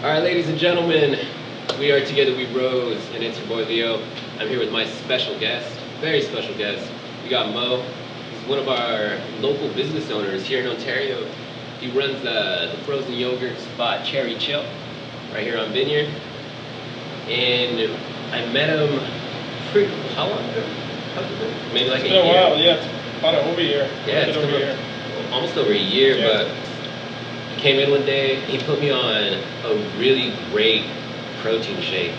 Alright, ladies and gentlemen, we are Together We Rose, and it's your boy Leo. I'm here with my special guest, very special guest. We got Mo. He's one of our local business owners here in Ontario. He runs the frozen yogurt spot Cherry Chill, right here on Vineyard. And I met him how long ago? Maybe like it's a been year. a while, yeah. It's about over a year. Yeah, it's over a year. Almost over a year, Yeah. but he came in one day, he put me on a really great protein shake.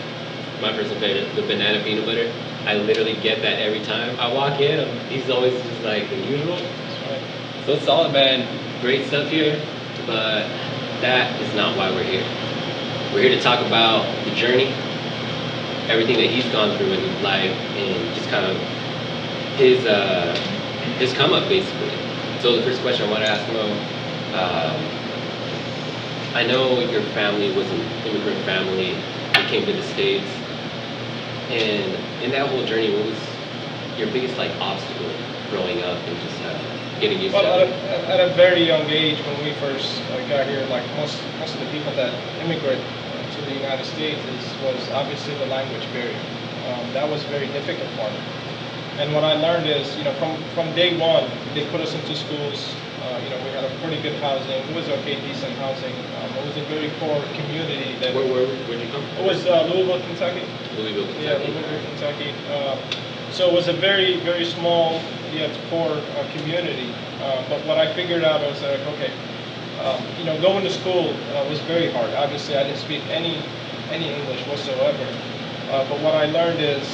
My personal favorite, the banana peanut butter. I literally get that every time I walk in. He's always just like the usual. That's right. So it's solid, man. Great stuff here, but that is not why we're here. We're here to talk about the journey, everything that he's gone through in his life, and just kind of his come up, basically. So the first question I want to ask Mo, I know your family was an immigrant family. You came to the States, and in that whole journey, what was your biggest obstacle growing up and just getting used Well, to it? at a very young age, when we first got here, like most of the people that immigrate to the United States, was obviously the language barrier. That was very difficult for me. And what I learned is, from day one, they put us into schools. We had a pretty good housing. It was okay, decent housing. It was a very poor community. Where'd you come? It was Louisville, Kentucky. Louisville, Kentucky. Yeah, Louisville, Kentucky. So it was a very, very small, yet poor community. But what I figured out was okay, going to school was very hard. Obviously, I didn't speak any English whatsoever. But what I learned is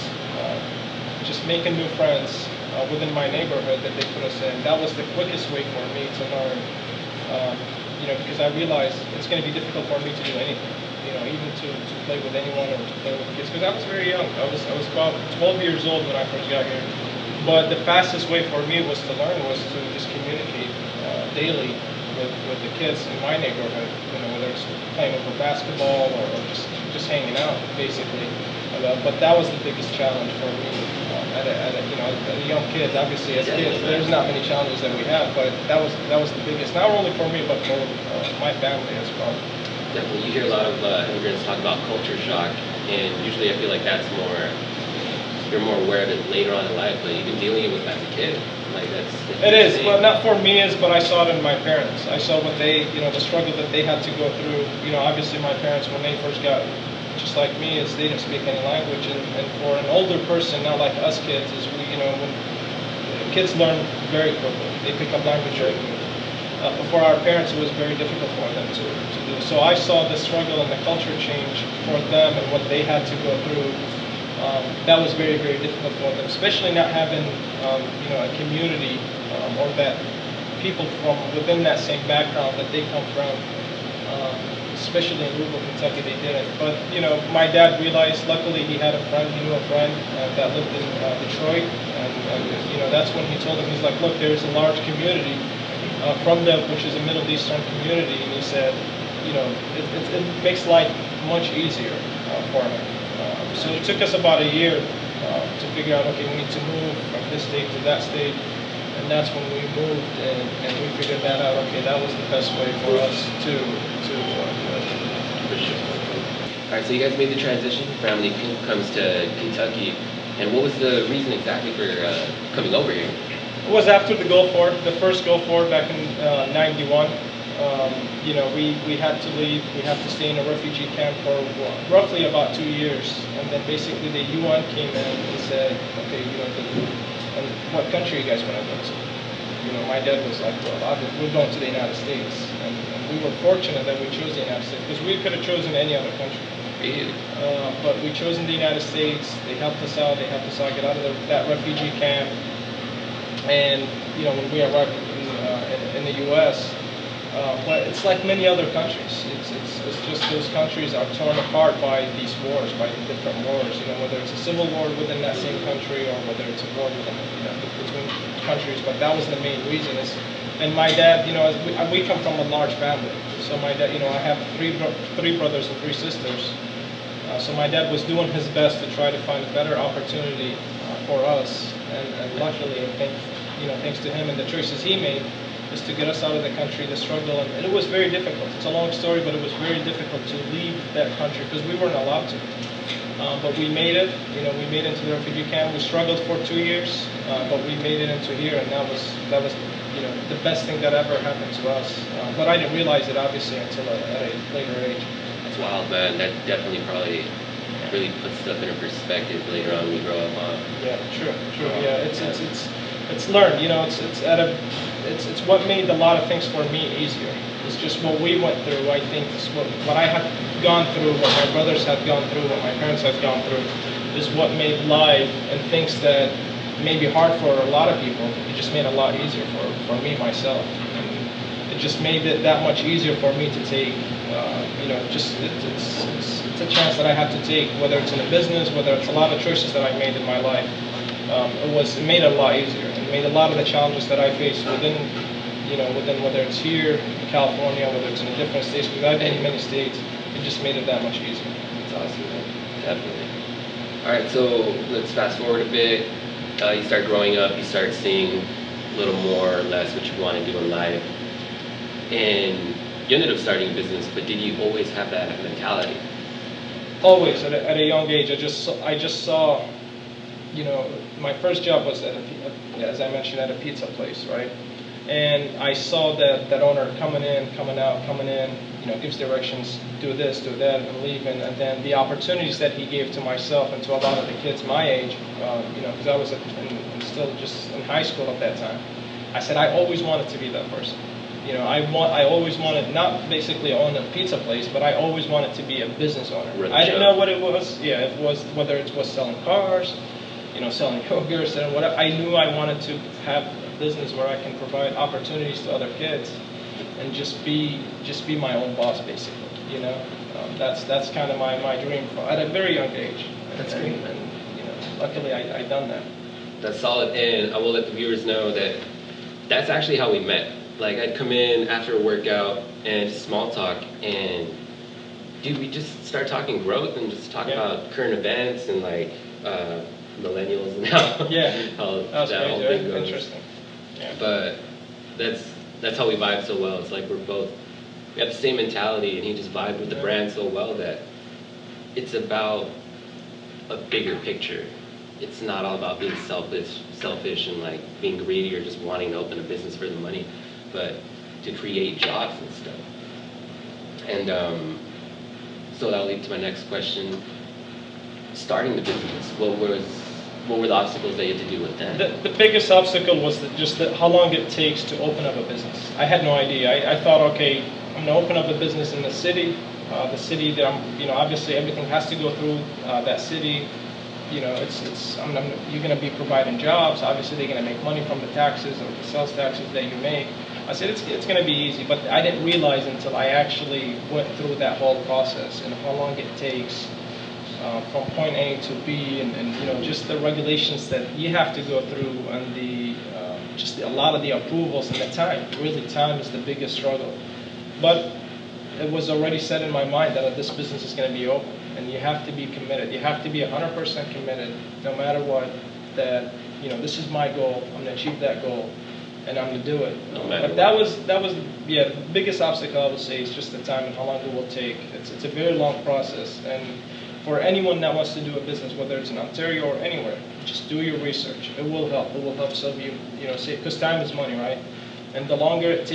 just making new friends within my neighborhood that they put us in. That was the quickest way for me to learn. Because I realized it's going to be difficult for me to do anything. Even to play with anyone or to play with kids. Because I was very young. I was about 12 years old when I first got here. But the fastest way for me was to learn was to just communicate daily with the kids in my neighborhood. Whether it's playing over basketball or just hanging out, basically. But that was the biggest challenge for me as a young kid. Obviously, as kids, there's not many challenges that we have, but that was the biggest. Not only for me, but for my family as well. Definitely, you hear a lot of immigrants talk about culture shock, and usually I feel like you're more aware of it later on in life, but you've been dealing with it as a kid. It is, but not for me, but I saw it in my parents. I saw what the struggle that they had to go through. Obviously my parents, when they first got, just like me, is they didn't speak any language, and for an older person, not like us kids, is when kids learn very quickly. They pick up language very quickly. But for our parents, it was very difficult for them to do. So I saw the struggle and the culture change for them and what they had to go through. That was very, very difficult for them, especially not having a community or that people from within that same background that they come from. Especially in Louisville, Kentucky, they didn't. But my dad realized. Luckily, he had a friend. He knew a friend that lived in Detroit, and that's when he told him, he's like, look, there's a large community from them, which is a Middle Eastern community, and he said, it makes life much easier for him. So it took us about a year to figure out, okay, we need to move from this state to that state, and that's when we moved, and we figured that out. Okay, that was the best way for us to do it. All right, so you guys made the transition. Family comes to Kentucky, and what was the reason exactly for coming over here? It was after the Gulf War, the first Gulf War back in '91. We had to leave. We had to stay in a refugee camp for roughly about 2 years, and then basically the UN came in and said, okay, and what country you guys want to go to? My dad was like, well, we're going to the United States, and we were fortunate that we chose the United States, because we could have chosen any other country. Really? But we chose in the United States. They helped us out. They helped us out get out of that refugee camp. And when we arrived in the U.S., but it's like many other countries. It's just those countries are torn apart by these wars, by the different wars. Whether it's a civil war within that same country or whether it's a war within, between countries. But that was the main reason. And my dad, we come from a large family. So my dad, I have three brothers and 3 sisters. So my dad was doing his best to try to find a better opportunity for us. And luckily, thanks to him and the choices he made, is to get us out of the country, the struggle, and it was very difficult. It's a long story, but it was very difficult to leave that country because we weren't allowed to. But we made it. We made it into the refugee camp. We struggled for 2 years, but we made it into here, and that was the best thing that ever happened to us. But I didn't realize it obviously until at a later age. That's wild, man. That definitely probably really puts stuff in perspective later on when you grow up. Yeah, true. Yeah, it's learned. It's what made a lot of things for me easier. It's just what we went through. I think is what I had gone through, what my brothers had gone through, what my parents had gone through, is what made life and things that may be hard for a lot of people. It just made it a lot easier for me myself. And it just made it that much easier for me to take. It's a chance that I have to take, whether it's in a business, whether it's a lot of choices that I made in my life. It made it a lot easier. It made a lot of the challenges that I face within whether it's here in California, whether it's in a different states, because I've been in many states, it just made it that much easier. That's awesome, man. Definitely. All right, so let's fast forward a bit. You start growing up, you start seeing a little more or less what you want to do in life, and you ended up starting a business. But did you always have that mentality? Always, at a young age, I just saw, my first job was as I mentioned, at a pizza place, right? And I saw that owner coming in, coming out, coming in, gives directions, do this, do that, and leaving. And then the opportunities that he gave to myself and to a lot of the kids my age, because I was still just in high school at that time. I said I always wanted to be that person. I always wanted not basically own a pizza place, but I always wanted to be a business owner. Really I didn't know what it was. Yeah, it was whether it was selling cars, selling yogurts and whatever. I knew I wanted to have a business where I can provide opportunities to other kids and just be my own boss, basically. That's kind of my dream at a very young age. That's great. And luckily I done that. That's solid, and I will let the viewers know that that's actually how we met. Like, I'd come in after a workout and just small talk, and dude, we just start talking growth and just talk about current events and like millennials and how how that whole thing goes. Interesting. Yeah. But that's how we vibe so well. It's like we have the same mentality, and he just vibed with the brand so well that it's about a bigger picture. It's not all about being selfish and like being greedy or just wanting to open a business for the money, but to create jobs and stuff. And so that'll lead to my next question. Starting the business, what were the obstacles that you had to deal with that? The biggest obstacle was how long it takes to open up a business. I had no idea. I thought, okay, I'm gonna open up a business in the city that I'm, obviously everything has to go through that city. You're gonna be providing jobs. Obviously, they're gonna make money from the taxes or the sales taxes that you make. I said it's gonna be easy, but I didn't realize until I actually went through that whole process and how long it takes. From point A to B, and just the regulations that you have to go through, and a lot of the approvals and the time. Really, time is the biggest struggle. But it was already set in my mind that this business is going to be open, and you have to be committed. You have to be 100% committed, no matter what. That this is my goal. I'm going to achieve that goal, and I'm going to do it. But that was the biggest obstacle, I would say, is just the time and how long it will take. It's a very long process, and for anyone that wants to do a business, whether it's in Ontario or anywhere, just do your research. It will help. It will help some you, because time is money, right? And the longer it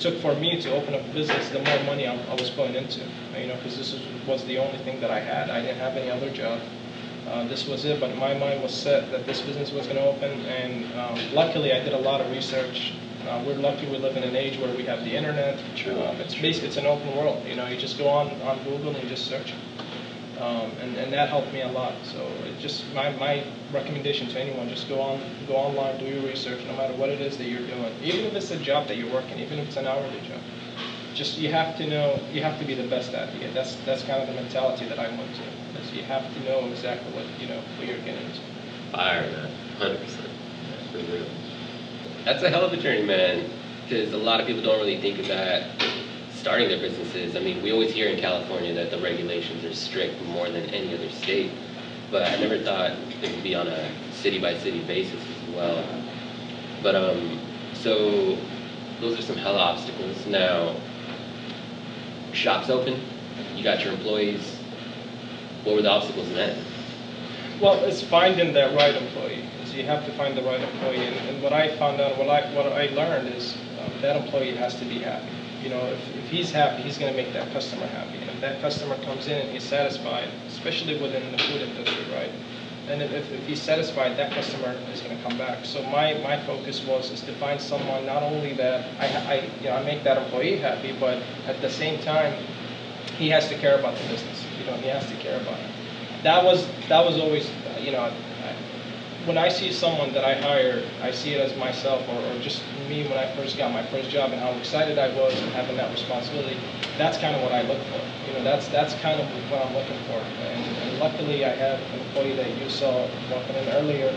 took for me to open up a business, the more money I was putting into. Because this was the only thing that I had. I didn't have any other job. This was it, but my mind was set that this business was going to open, and luckily I did a lot of research. We're lucky we live in an age where we have the internet. It's an open world. You just go on Google and you just search. And that helped me a lot. So it just my recommendation to anyone: just go online, do your research, no matter what it is that you're doing. Even if it's a job that you're working, even if it's an hourly job, just you have to know, you have to be the best at it. That's kind of the mentality that I went to. Is you have to know exactly what you're getting into. Fire, man, 100%. For real. That's a hell of a journey, man. Because a lot of people don't really think of that. Starting their businesses. I mean, we always hear in California that the regulations are strict more than any other state, but I never thought it would be on a city-by-city basis as well. But so those are some hell obstacles. Now, shop's open, you got your employees. What were the obstacles in that? Well, it's finding that right employee. Is you have to find the right employee, and what I found out, what I learned is that employee has to be happy. You know, if he's happy, he's going to make that customer happy. And if that customer comes in and he's satisfied, especially within the food industry, right? And if he's satisfied, that customer is going to come back. So my focus is to find someone not only that I make that employee happy, but at the same time, he has to care about the business. You know, he has to care about it. That was always, you know, when I see someone that I hire, I see it as myself or just me when I first got my first job and how excited I was and having that responsibility. That's kind of what I look for. You know, that's kind of what I'm looking for. And luckily, I have an employee that you saw walking in earlier,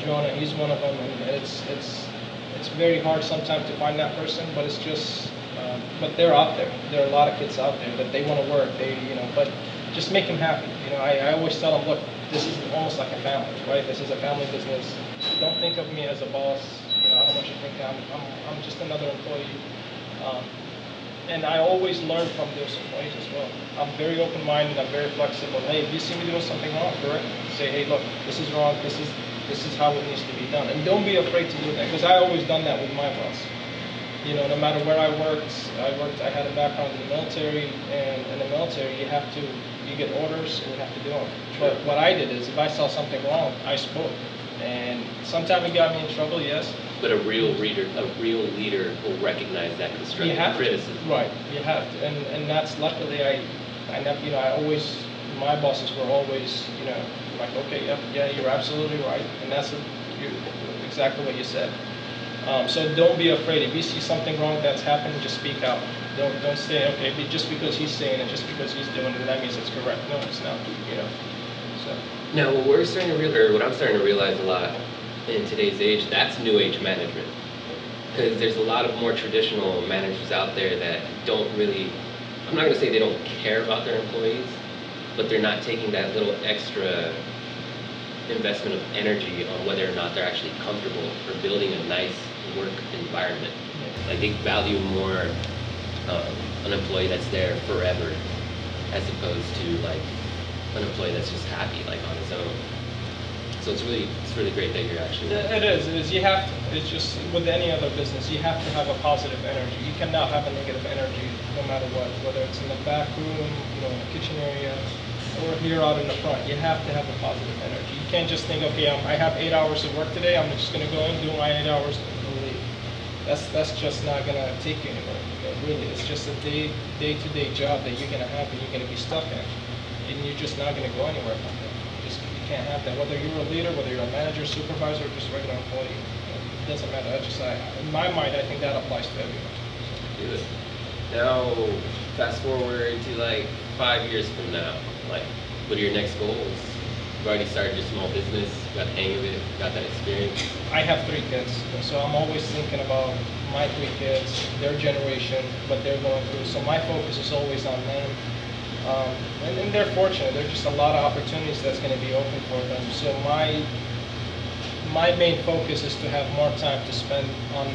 Jonah. He's one of them, and it's very hard sometimes to find that person, but it's just. But they're out there. There are a lot of kids out there that they want to work. But just make them happy. You know, I always tell them, look, this is almost like a family, right? This is a family business. Don't think of me as a boss. You know, I don't want you to think I'm just another employee. And I always learn from those employees as well. I'm very open-minded. I'm very flexible. Hey, if you see me doing something wrong, correct me. Say, hey, look, this is wrong. This is how it needs to be done. And don't be afraid to do that, because I always done that with my boss. You know, no matter where I had a background in the military, and in the military you get orders and you have to do them. But what I did is, if I saw something wrong, I spoke. And sometimes it got me in trouble, yes. But a real leader will recognize that constructive criticism. Right, you have to. And that's luckily I never, you know, my bosses were always, you know, like, okay, yeah, you're absolutely right. And that's exactly what you said. So don't be afraid. If you see something wrong that's happening, just speak out. Don't say, okay, just because he's saying it, just because he's doing it, that means it's correct. No, it's not. You know. So. Now, what I'm starting to realize a lot in today's age, that's new age management. Because there's a lot of more traditional managers out there that don't really. I'm not going to say they don't care about their employees, but they're not taking that little extra investment of energy on whether or not they're actually comfortable or building a nice work environment. Like, they value more an employee that's there forever, as opposed to like an employee that's just happy, like on his own. So it's really great that you're actually. It is. You have to. It's just with any other business, you have to have a positive energy. You cannot have a negative energy, no matter what. Whether it's in the back room, you know, in the kitchen area, or here out in the front, you have to have a positive energy. You can't just think, okay, I have 8 hours of work today. I'm just going to go and do my 8 hours and leave. That's just not going to take you anywhere. Really, it's just a day-to-day job that you're going to have and you're going to be stuck in, and you're just not going to go anywhere from that. You can't have that. Whether you're a leader, whether you're a manager, supervisor, or just a regular employee, it doesn't matter. In my mind, I think that applies to everyone. Good. Now, fast forward to like 5 years from now. Like, what are your next goals? You've already started your small business, got the hang of it, got that experience. I have 3 kids, so I'm always thinking about my 3 kids, their generation, what they're going through. So my focus is always on them. And they're fortunate. There's just a lot of opportunities that's going to be open for them. So my main focus is to have more time to spend on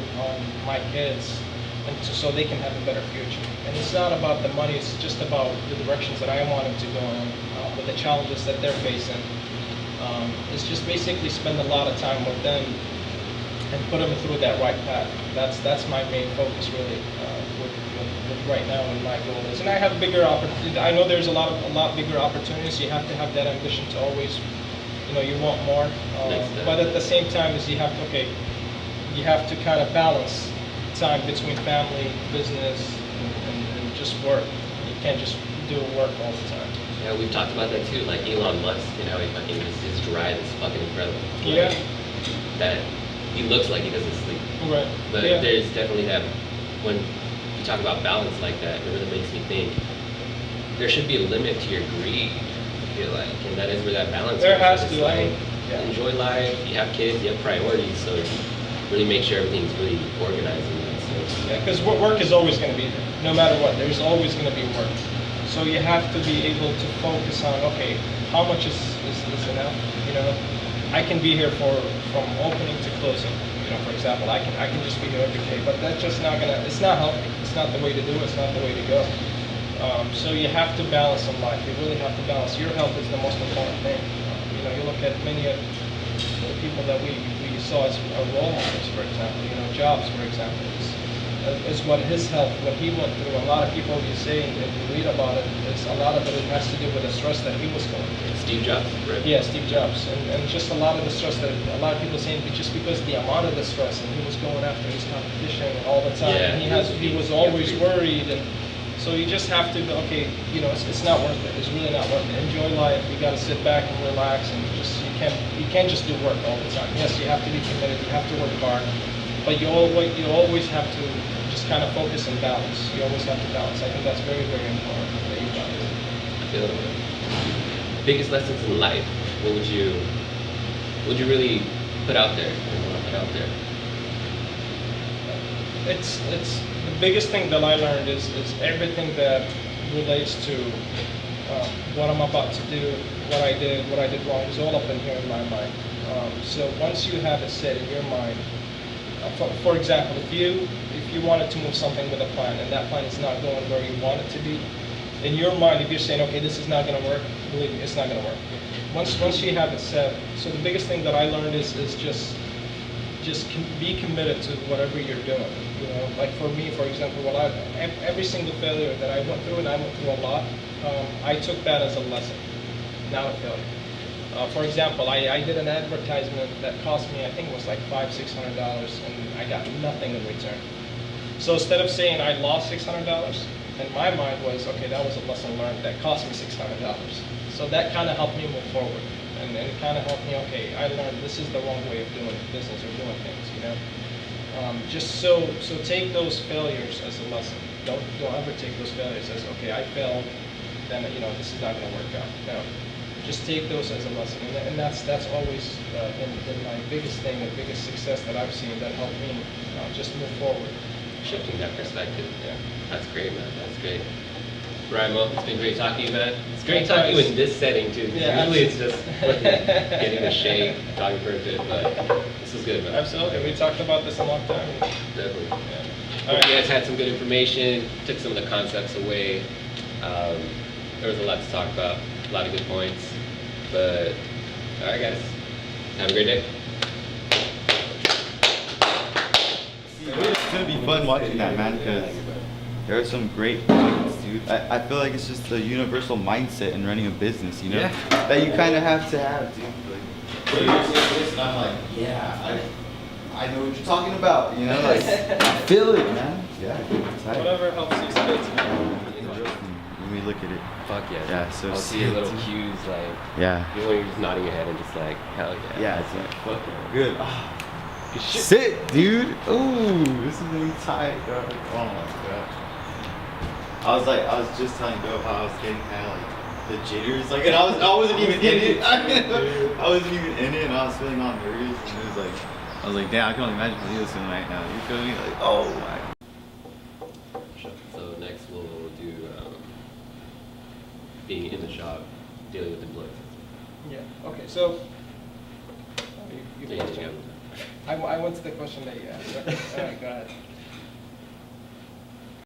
my kids, and so they can have a better future. And it's not about the money, it's just about the directions that I want them to go in, with the challenges that they're facing. It's just basically spend a lot of time with them and put them through that right path. That's my main focus really, with right now and my goal is. And I have bigger opportunities. I know there's a lot bigger opportunities. You have to have that ambition to always, you know, you want more. But at the same time, is you have to kind of balance time between family, business, and just work. You can't just do work all the time. Yeah, we've talked about that too, like Elon Musk, you know, his drive is fucking incredible. Yeah. That he looks like he doesn't sleep. Right. But there's definitely that, when you talk about balance like that, it really makes me think there should be a limit to your greed, I feel like, and that is where that balance there has to. Like, enjoy life, you have kids, you have priorities, so really make sure everything's really organized in that sense. Yeah, because work is always going to be there, no matter what. There's always going to be work. So you have to be able to focus on, okay, how much is enough? You know, I can be here from opening to closing. You know, for example, I can just be here every day, but that's just not it's not healthy. It's not the way to do it. It's not the way to go. So you have to balance in life. You really have to balance. Your health is the most important thing. You look at many of the people that we saw as role models, for example. Jobs, for example, is what his health, what he went through. A lot of people you say and you read about it, a lot of it has to do with the stress that he was going through. Steve Jobs, right? Yeah, Steve Jobs, and just a lot of the stress that a lot of people saying just because the amount of the stress, and he was going after his competition all the time. Yeah, and he was always worried, and so you just have to go, okay, it's not worth it. It's really not worth it. Enjoy life. You got to sit back and relax, and you can't just do work all the time. Yes, you have to be committed. You have to work hard, but you always have to just kind of focus and balance. You always have to balance. I think that's very, very important that you balance. I feel it. Biggest lessons in life. What would you really put out there? Put out there. It's the biggest thing that I learned is everything that relates to what I'm about to do, what I did wrong is all up in here in my mind. So once you have it set in your mind, for example, if you wanted to move something with a plan and that plan is not going where you want it to be, in your mind, if you're saying, okay, this is not going to work, believe me, it's not going to work. Once you have it set, so the biggest thing that I learned is just be committed to whatever you're doing. Like for me, for example, every single failure that I went through, and I went through a lot, I took that as a lesson, not a failure. For example, I did an advertisement that cost me, I think it was like $500-600, and I got nothing in return. So instead of saying I lost $600, in my mind was, okay, that was a lesson learned. That cost me $600. So that kind of helped me move forward, and it kind of helped me. Okay, I learned this is the wrong way of doing business or doing things. Just so take those failures as a lesson. Don't ever take those failures as, okay, I failed, then this is not going to work out. No, just take those as a lesson, and that's always been my biggest thing, the biggest success that I've seen that helped me just move forward. Shifting that perspective. Yeah. That's great, man. That's great. Mo, it's been great talking to you, man. It's great talking to you in this setting, too. Yeah, usually it's just getting a shake, talking for a bit, but this was good, man. Absolutely. We talked about this a long time. Definitely. Yeah. Hope you guys had some good information, took some of the concepts away. There was a lot to talk about, a lot of good points. But, all right, guys. Have a great day. It's gonna be fun watching that, man, because there are some great points, dude. I feel like it's just the universal mindset in running a business, Yeah. that you kind of have to have, dude. Like, you're saying this, and I'm like, yeah, I know what you're talking about, like, I feel it, man. Yeah, it's tight. Whatever helps you stay together. When we look at it. Fuck yeah. Yeah, so I'll see your little cues, like, yeah. when you're just nodding your head and just like, hell yeah. Yeah, it's like, fucking good. Good shit. Sit, dude. Ooh, this is gonna be tight, dog. Oh my god. I was just telling Bill how I was getting kind of like the jitters, like, and I wasn't even in it. I wasn't even in it, and I was feeling all nervous, and it was like, I was like, damn, I can only imagine how he was feeling right now. You feel me? Like, oh my. So next we'll do being in the shop, dealing with employees. Yeah. Okay. So. You Yeah, question. I went to the question that you asked. Right? All right. Go ahead.